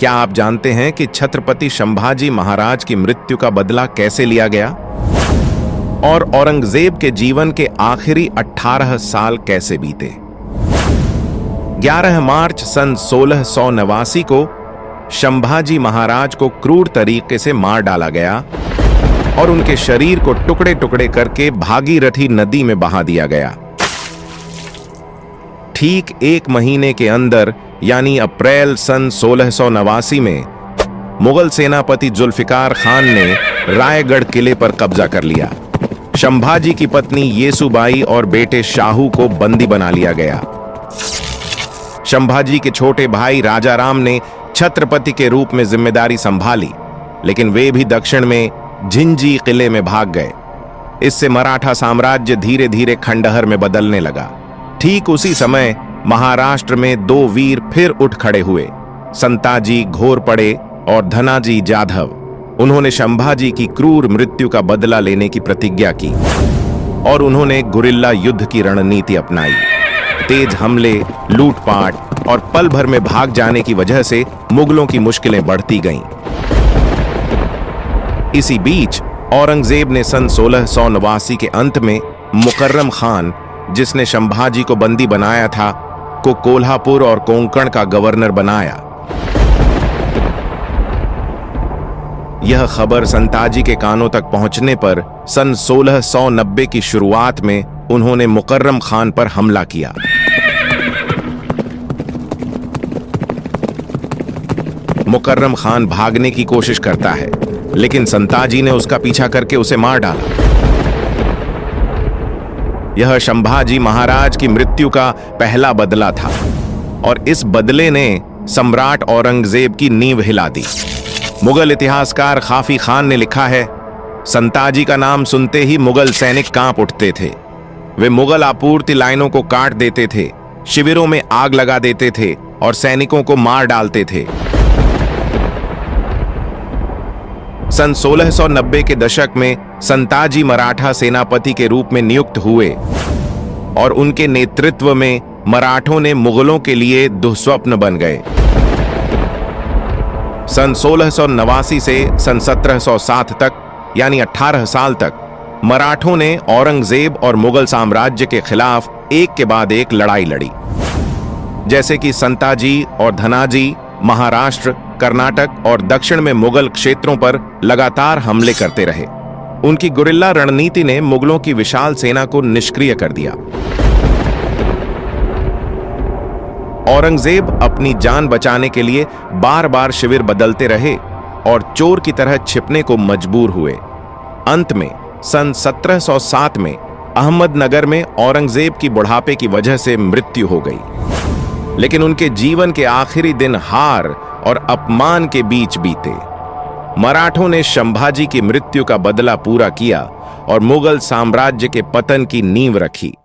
क्या आप जानते हैं कि छत्रपति संभाजी महाराज की मृत्यु का बदला कैसे लिया गया और औरंगजेब के जीवन के आखिरी 18 साल कैसे बीते? 11 मार्च सन 1689 को संभाजी महाराज को क्रूर तरीके से मार डाला गया और उनके शरीर को टुकड़े टुकड़े करके भागीरथी नदी में बहा दिया गया। ठीक 1 महीने के अंदर यानी अप्रैल सन 1689 में मुगल सेनापति जुल्फिकार खान ने रायगढ़ किले पर कब्जा कर लिया। संभाजी की पत्नी येसुबाई और बेटे शाहू को बंदी बना लिया गया। संभाजी के छोटे भाई राजाराम ने छत्रपति के रूप में जिम्मेदारी संभाली, लेकिन वे भी दक्षिण में झिंझी किले में भाग गए। इससे मराठा साम्राज्य धीरे धीरे खंडहर में बदलने लगा। ठीक उसी समय महाराष्ट्र में 2 वीर फिर उठ खड़े हुए, संताजी घोरपड़े और धनाजी जाधव। उन्होंने संभाजी की क्रूर मृत्यु का बदला लेने की प्रतिज्ञा की और उन्होंने गुरिल्ला युद्ध की रणनीति अपनाई। तेज हमले, लूटपाट और पल भर में भाग जाने की वजह से मुगलों की मुश्किलें बढ़ती गईं। इसी बीच औरंगजेब ने सन 1689 के अंत में मुकर्रम खान, जिसने संभाजी को बंदी बनाया था, को कोल्हापुर और कोंकण का गवर्नर बनाया। यह खबर संताजी के कानों तक पहुंचने पर सन 1690 की शुरुआत में उन्होंने मुकर्रम खान पर हमला किया। मुकर्रम खान भागने की कोशिश करता है, लेकिन संताजी ने उसका पीछा करके उसे मार डाला। यह संभाजी महाराज की मृत्यु का पहला बदला था और इस बदले ने सम्राट औरंगजेब की नींव हिला दी। मुगल इतिहासकार खाफी खान ने लिखा है, संताजी का नाम सुनते ही मुगल सैनिक कांप उठते थे। वे मुगल आपूर्ति लाइनों को काट देते थे, शिविरों में आग लगा देते थे और सैनिकों को मार डालते थे। सन 1690 के दशक में संताजी मराठा सेनापति के रूप में नियुक्त हुए और उनके नेतृत्व में मराठों ने मुगलों के लिए दुःस्वप्न बन गए। सन 1689 से सन 1707 तक यानी 18 साल तक मराठों ने औरंगजेब और मुगल साम्राज्य के खिलाफ एक के बाद एक लड़ाई लड़ी। जैसे कि संताजी और धनाजी महाराष्ट्र, कर्नाटक और दक्षिण में मुगल क्षेत्रों पर लगातार हमले करते रहे। उनकी गुरिल्ला रणनीति ने मुगलों की विशाल सेना को निष्क्रिय कर दिया। औरंगजेब अपनी जान बचाने के लिए बार बार शिविर बदलते रहे और चोर की तरह छिपने को मजबूर हुए। अंत में सन 1707 में अहमदनगर में औरंगजेब की बुढ़ापे की वजह से मृत्यु हो गई, लेकिन उनके जीवन के आखिरी दिन हार और अपमान के बीच बीते। मराठों ने संभाजी की मृत्यु का बदला पूरा किया और मुगल साम्राज्य के पतन की नींव रखी।